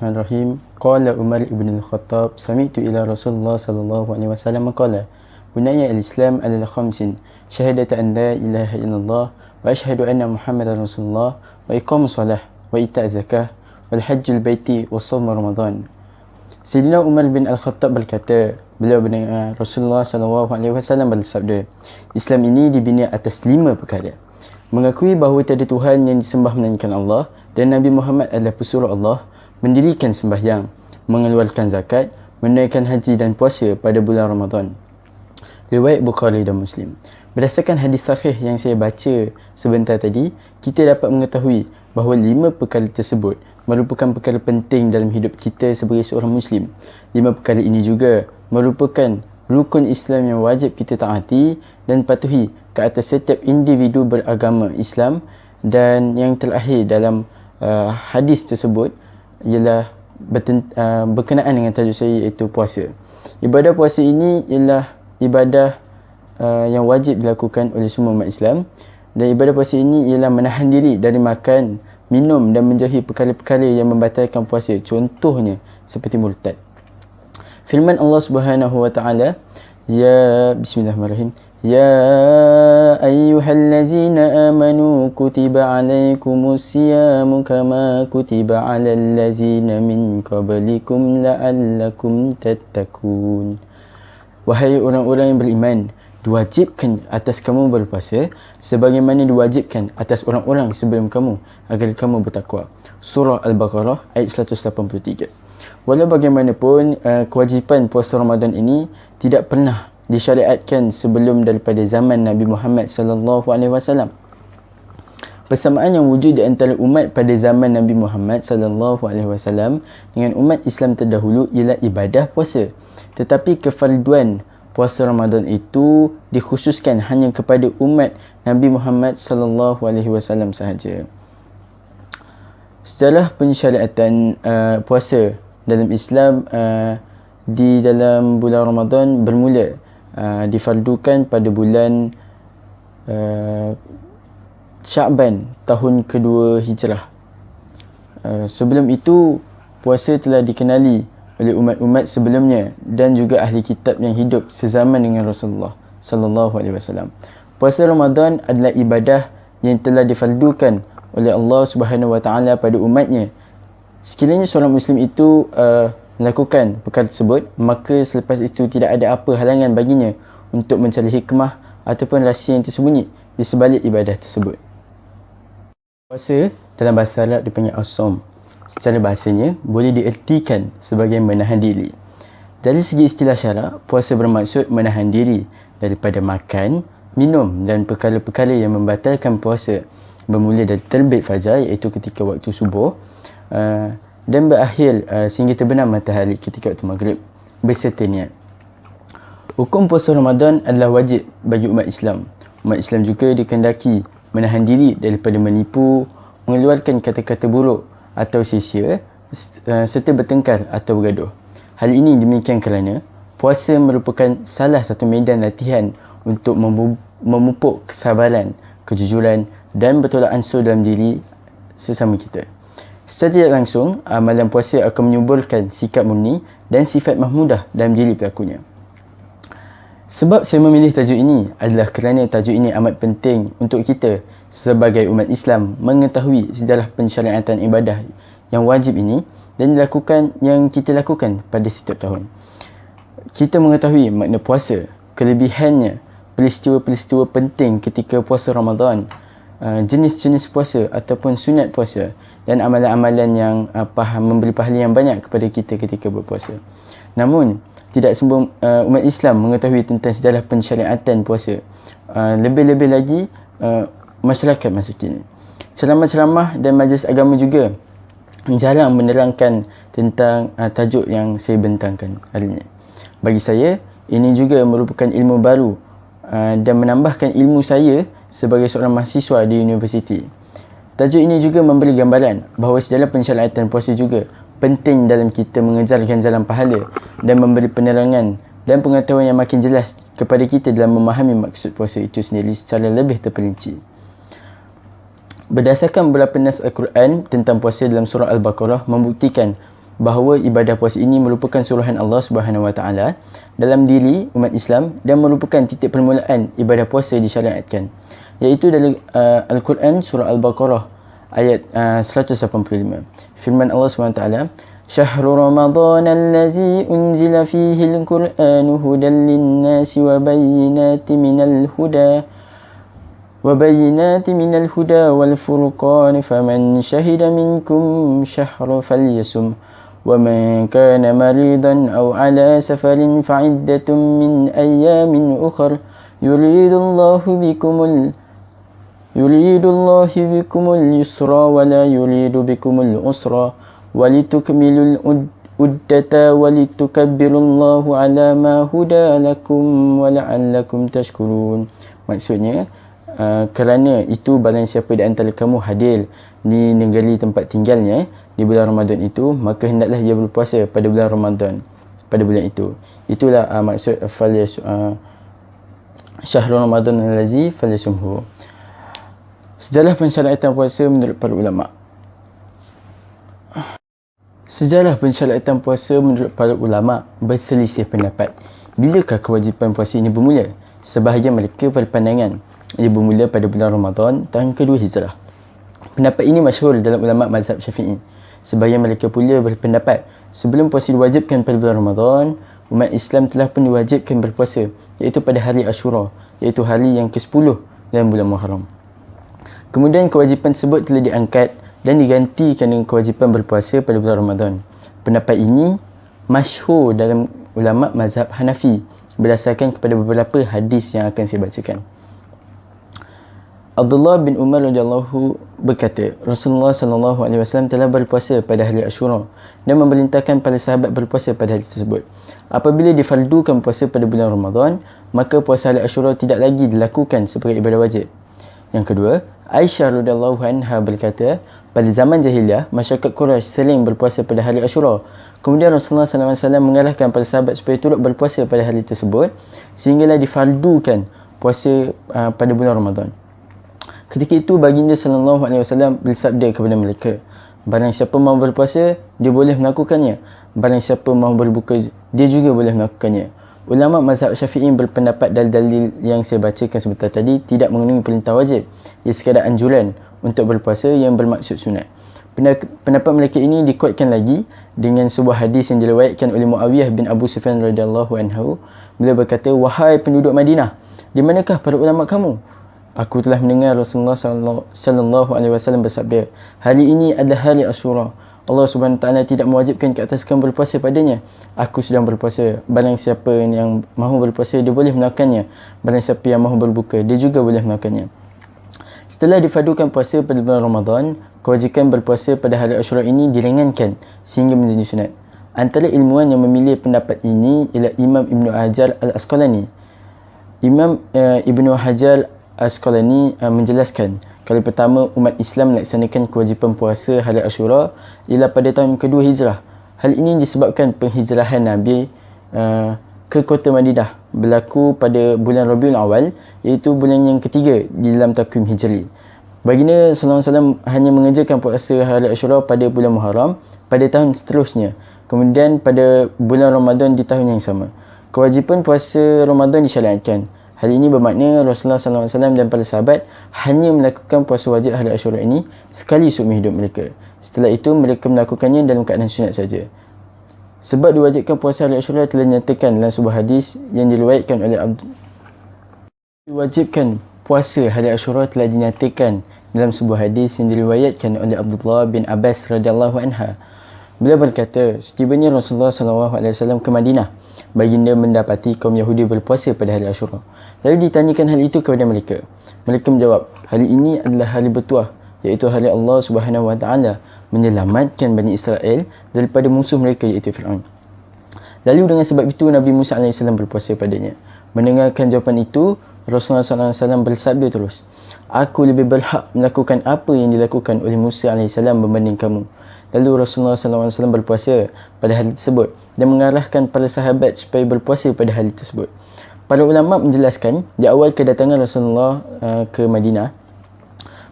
Bismillahirrahmanirrahim. Qala Umar ibn al-Khattab sami'tu ila Rasulullah sallallahu alaihi wasallam qala bunaya al-Islam ala khamsin syahadatu an la ilaha illallah wa ashhadu anna Muhammadar Rasulullah wa iqamus salah wa ita' zakah wal hajjul baiti wa shaum Ramadan. Sayyidina Umar bin al-Khattab berkata, beliau mendengar Rasulullah sallallahu alaihi wasallam bersabda, Islam ini dibina atas 5 perkara. Mengakui bahawa tiada Tuhan yang disembah melainkan Allah dan Nabi Muhammad adalah pesuruh Allah, mendirikan sembahyang, mengeluarkan zakat, menunaikan haji dan puasa pada bulan Ramadan. Riwayat Bukhari dan Muslim. Berdasarkan hadis sahih yang saya baca sebentar tadi, kita dapat mengetahui bahawa 5 perkara tersebut merupakan perkara penting dalam hidup kita sebagai seorang Muslim. 5 perkara ini juga merupakan rukun Islam yang wajib kita taati dan patuhi ke atas setiap individu beragama Islam, dan yang terakhir dalam hadis tersebut ialah berkenaan dengan tajuk saya, iaitu puasa. Ibadah puasa ini ialah ibadah yang wajib dilakukan oleh semua umat Islam, dan ibadah puasa ini ialah menahan diri dari makan, minum dan menjauhi perkara-perkara yang membatalkan puasa, contohnya seperti murtad. Firman Allah Subhanahu wa taala, Bismillahirrahmanirrahim, Ya ayyuhallazina amanu kutiba alaikumus siyamu kama kutiba alal lazina min qablikum la'allakum tattaqun. Wahai orang-orang yang beriman, diwajibkan atas kamu berpuasa sebagaimana diwajibkan atas orang-orang sebelum kamu agar kamu bertakwa. Surah Al-Baqarah ayat 183. Walau bagaimanapun, kewajipan puasa Ramadan ini tidak pernah disyariatkan sebelum daripada zaman Nabi Muhammad sallallahu alaihi wasallam. Persamaan yang wujud di antara umat pada zaman Nabi Muhammad sallallahu alaihi wasallam dengan umat Islam terdahulu ialah ibadah puasa. Tetapi kefarduan puasa Ramadan itu dikhususkan hanya kepada umat Nabi Muhammad sallallahu alaihi wasallam sahaja. Sejarah pensyariatan puasa dalam Islam di dalam bulan Ramadan bermula difardukan pada bulan Sya'ban tahun kedua Hijrah. Sebelum itu, puasa telah dikenali oleh umat-umat sebelumnya dan juga ahli kitab yang hidup sezaman dengan Rasulullah sallallahu alaihi wasallam. Puasa Ramadan adalah ibadah yang telah difardukan oleh Allah Subhanahu wa taala pada umatnya. Sekiranya seorang Muslim itu melakukan perkara tersebut, maka selepas itu tidak ada apa halangan baginya untuk mencari hikmah ataupun rahsia yang tersembunyi di sebalik ibadah tersebut. Puasa dalam bahasa Arab dipanggil as-shaum. Secara bahasanya boleh diertikan sebagai menahan diri. Dari segi istilah syarak, puasa bermaksud menahan diri daripada makan, minum dan perkara-perkara yang membatalkan puasa, bermula dari terbit fajar iaitu ketika waktu subuh, dan berakhir sehingga terbenam matahari ketika waktu maghrib beserta niat. Hukum puasa Ramadan adalah wajib bagi umat Islam. Umat Islam juga dikehendaki menahan diri daripada menipu, mengeluarkan kata-kata buruk atau sia-sia, serta bertengkar atau bergaduh. Hal ini demikian kerana puasa merupakan salah satu medan latihan untuk memupuk kesabaran, kejujuran dan bertolak ansur dalam diri sesama kita. Secara tidak langsung, amalan puasa akan menyuburkan sikap murni dan sifat mahmudah dalam diri pelakunya. Sebab saya memilih tajuk ini adalah kerana tajuk ini amat penting untuk kita sebagai umat Islam mengetahui sejarah pensyariatan ibadah yang wajib ini dan yang kita lakukan pada setiap tahun. Kita mengetahui makna puasa, kelebihannya, peristiwa-peristiwa penting ketika puasa Ramadan, jenis-jenis puasa ataupun sunat puasa dan amalan-amalan yang memberi pahala yang banyak kepada kita ketika berpuasa. Namun, tidak semua umat Islam mengetahui tentang sejarah pensyariatan puasa. Lebih-lebih lagi masyarakat masa kini. Ceramah-ceramah dan majlis agama juga jarang menerangkan tentang tajuk yang saya bentangkan hari ini. Bagi saya, ini juga merupakan ilmu baru dan menambahkan ilmu saya sebagai seorang mahasiswa di universiti. Tajuk ini juga memberi gambaran bahawa sejarah pensyariatan puasa juga penting dalam kita mengejarkan jalan pahala dan memberi penerangan dan pengetahuan yang makin jelas kepada kita dalam memahami maksud puasa itu sendiri secara lebih terperinci. Berdasarkan beberapa nas Al-Quran tentang puasa dalam surah Al-Baqarah membuktikan bahawa ibadah puasa ini merupakan suruhan Allah Subhanahu Wa Taala dalam diri umat Islam dan merupakan titik permulaan ibadah puasa disyariatkan, iaitu dalam Al-Quran surah Al-Baqarah ayat 185. Firman Allah Subhanahu Wa Taala, "Syahrul Ramadan allazi unzila fihi al-Qur'anu hudan lin-nasi wa bayyinatin minal huda wal furqan faman syahida minkum syahra falyasum wa man kana maridan aw ala safarin fa'iddatun min ayyamin ukhra yuridullahu bikumul yusra wa la yuridu bikumul usra walitukmilul uddata walitukabbirullaha ala ma huda lakum wa la'allakum tashkurun." Maksudnya, kerana itu barang siapa di antara kamu hadir di negeri tempat tinggalnya di bulan Ramadan itu, maka hendaklah ia berpuasa pada bulan Ramadan pada bulan itu. Itulah maksud Syahrul Ramadan allazi falyasumhu. Sejarah pensyariatan puasa menurut para ulama. Sejarah pensyariatan puasa menurut para ulama berselisih pendapat. Bilakah kewajipan puasa ini bermula? Sebahagian mereka berpandangan ia bermula pada bulan Ramadan tahun kedua Hijrah. Pendapat ini masyhur dalam ulama mazhab Syafi'i. Sebahagian mereka pula berpendapat sebelum puasa diwajibkan pada bulan Ramadan, umat Islam telah pun diwajibkan berpuasa, iaitu pada hari Ashura, iaitu hari yang ke-10 dalam bulan Muharram. Kemudian kewajipan tersebut telah diangkat dan digantikan dengan kewajipan berpuasa pada bulan Ramadan. Pendapat ini masyhur dalam ulama mazhab Hanafi berdasarkan kepada beberapa hadis yang akan saya bacakan. Abdullah bin Umar radhiyallahu berkata, Rasulullah sallallahu alaihi wasallam telah berpuasa pada hari Ashura dan memerintahkan para sahabat berpuasa pada hari tersebut. Apabila difardukan puasa pada bulan Ramadan, maka puasa hari Ashura tidak lagi dilakukan sebagai ibadah wajib. Yang kedua, Aisyah radhiyallahu anha berkata, pada zaman jahiliah, masyarakat Quraisy sering berpuasa pada hari Ashura. Kemudian Rasulullah sallallahu alaihi wasallam mengarahkan para sahabat supaya turut berpuasa pada hari tersebut sehinggalah difardukan puasa pada bulan Ramadan. Ketika itu baginda sallallahu alaihi wasallam bersabda kepada mereka, barang siapa mahu berpuasa, dia boleh melakukannya. Barang siapa mahu berbuka, dia juga boleh melakukannya. Ulama mazhab Syafi'i berpendapat dalil yang saya bacakan sebentar tadi tidak mengandungi perintah wajib. Ia sekadar anjuran untuk berpuasa yang bermaksud sunat. Pendapat mereka ini dikuatkan lagi dengan sebuah hadis yang diriwayatkan oleh Muawiyah bin Abu Sufyan radhiyallahu anhu. Beliau berkata, "Wahai penduduk Madinah, di manakah para ulama kamu? Aku telah mendengar Rasulullah sallallahu alaihi wasallam bersabda, hari ini adalah hari Ashura. Allah Subhanahu wa taala tidak mewajibkan ke atas kamu berpuasa padanya. Aku sedang berpuasa. Barang siapa yang mahu berpuasa, dia boleh melakukannya. Barang siapa yang mahu berbuka, dia juga boleh melakukannya." Setelah difadukan puasa pada bulan Ramadan, kewajipan berpuasa pada hari Ashura ini diringankan sehingga menjadi sunat. Antara ilmuwan yang memilih pendapat ini ialah Imam Ibn Hajar Al-Asqalani. Imam Ibn Hajar Al-Asqalani menjelaskan, kali pertama umat Islam melaksanakan kewajipan puasa hari Ashura ialah pada tahun kedua Hijrah. Hal ini disebabkan penghijrahan Nabi ke kota Madinah berlaku pada bulan Rabiul Awal, iaitu bulan yang ketiga di dalam takwim Hijri. Baginda sallallahu alaihi wasallam hanya mengerjakan puasa hari Ashura pada bulan Muharram pada tahun seterusnya, kemudian pada bulan Ramadan di tahun yang sama. Kewajipan puasa Ramadan disyariatkan. Hal ini bermakna Rasulullah SAW dan para sahabat hanya melakukan puasa wajib hari Ashura ini sekali seumur hidup mereka. Setelah itu mereka melakukannya dalam keadaan sunat saja. Sebab diwajibkan puasa hari Ashura telah dinyatakan dalam sebuah hadis yang diriwayatkan oleh Abdullah bin Abbas radhiyallahu anha. Beliau berkata, setibanya Rasulullah SAW ke Madinah, baginda mendapati kaum Yahudi berpuasa pada hari Ashura. Lalu ditanyakan hal itu kepada mereka. Mereka menjawab, hari ini adalah hari bertuah, iaitu hari Allah Subhanahu wa taala menyelamatkan Bani Israel daripada musuh mereka, iaitu Fir'aun. Lalu dengan sebab itu Nabi Musa AS berpuasa padanya. Mendengarkan jawapan itu, Rasulullah SAW bersabda terus, aku lebih berhak melakukan apa yang dilakukan oleh Musa AS berbanding kamu. Lalu Rasulullah SAW berpuasa pada hari tersebut dan mengarahkan para sahabat supaya berpuasa pada hari tersebut. Para ulama menjelaskan, di awal kedatangan Rasulullah ke Madinah,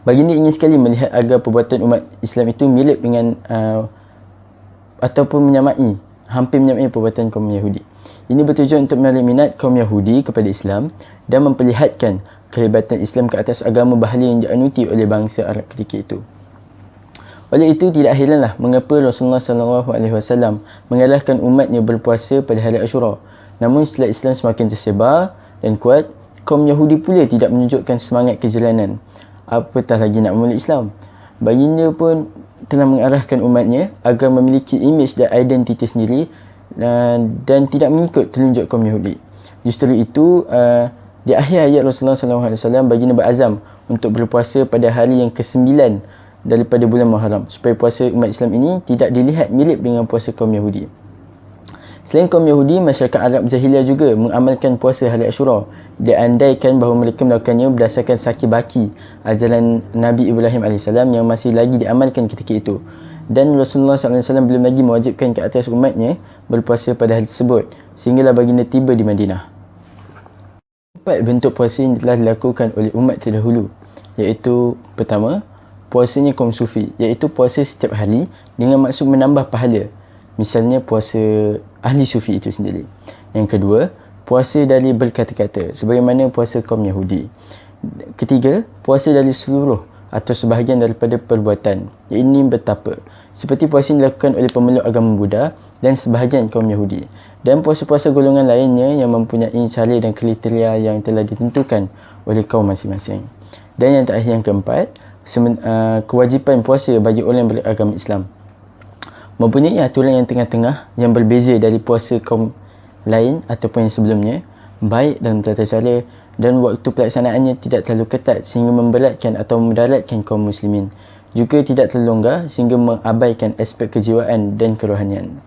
baginda ingin sekali melihat agar perbuatan umat Islam itu mirip dengan ataupun hampir menyamai perbuatan kaum Yahudi. Ini bertujuan untuk menarik minat kaum Yahudi kepada Islam dan memperlihatkan kehebatan Islam ke atas agama bahala yang dianuti oleh bangsa Arab ketika itu. Oleh itu, tidak heranlah mengapa Rasulullah SAW mengalahkan umatnya berpuasa pada hari Ashura. Namun setelah Islam semakin tersebar dan kuat, kaum Yahudi pula tidak menunjukkan semangat kejalanan, apatah lagi nak memeluk Islam. Baginda pun telah mengarahkan umatnya agar memiliki imej dan identiti sendiri dan tidak mengikut telunjuk kaum Yahudi. Justru itu, di akhir hayat Rasulullah SAW, baginda berazam untuk berpuasa pada hari yang ke-9 daripada bulan Muharram, supaya puasa umat Islam ini tidak dilihat mirip dengan puasa kaum Yahudi. Selain kaum Yahudi, masyarakat Arab Jahiliyah juga mengamalkan puasa hari Ashura. Diandaikan bahawa mereka melakukannya berdasarkan saki-baki ajaran Nabi Ibrahim AS yang masih lagi diamalkan ketika itu. Dan Rasulullah SAW belum lagi mewajibkan ke atas umatnya berpuasa pada hari tersebut, sehinggalah baginda tiba di Madinah. 4 bentuk puasa yang telah dilakukan oleh umat terdahulu, iaitu pertama, puasanya kaum sufi, iaitu puasa setiap hari dengan maksud menambah pahala. Misalnya puasa ahli sufi itu sendiri. Yang kedua, puasa dari berkata-kata sebagaimana puasa kaum Yahudi. Ketiga, puasa dari seluruh atau sebahagian daripada perbuatan, ini bertapa, seperti puasa yang dilakukan oleh pemeluk agama Buddha dan sebahagian kaum Yahudi. Dan puasa-puasa golongan lainnya yang mempunyai cara dan kriteria yang telah ditentukan oleh kaum masing-masing. Dan yang terakhir, yang keempat, kewajipan puasa bagi orang yang beragama Islam, mempunyai aturan yang tengah-tengah yang berbeza dari puasa kaum lain ataupun yang sebelumnya, baik dalam tata cara dan waktu pelaksanaannya tidak terlalu ketat sehingga memberatkan atau memudaratkan kaum muslimin, juga tidak terlalu longgar sehingga mengabaikan aspek kejiwaan dan kerohanian.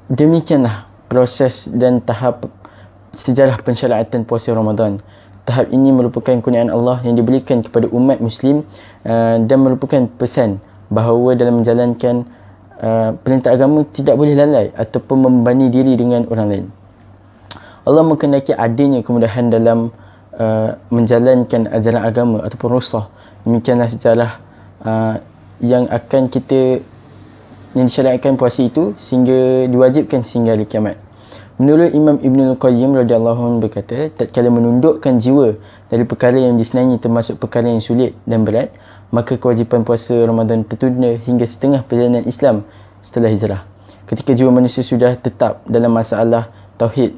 Demikianlah proses dan tahap sejarah pensyariatan puasa Ramadan. Tahap ini merupakan kurniaan Allah yang diberikan kepada umat Muslim dan merupakan pesan bahawa dalam menjalankan perintah agama tidak boleh lalai ataupun membebani diri dengan orang lain. Allah menghendaki adanya kemudahan dalam menjalankan ajaran agama ataupun rukhsah. Demikianlah sejarah yang disyariatkan puasa itu sehingga diwajibkan sehingga hari kiamat. Menurut Imam Ibnul Qayyim radhiyallahu anhu berkata, tatkala menundukkan jiwa dari perkara yang disenangi termasuk perkara yang sulit dan berat, maka kewajipan puasa Ramadan tertunda hingga setengah perjalanan Islam setelah hijrah. Ketika jiwa manusia sudah tetap dalam masalah tauhid,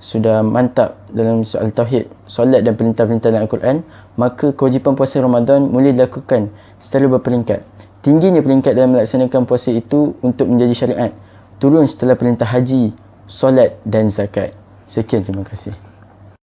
sudah mantap dalam soal tauhid, solat dan perintah-perintah dalam Al-Quran, maka kewajipan puasa Ramadan mula dilakukan secara berperingkat. Tingginya peringkat dalam melaksanakan puasa itu untuk menjadi syariat turun setelah perintah haji, solat dan zakat. Sekian, terima kasih.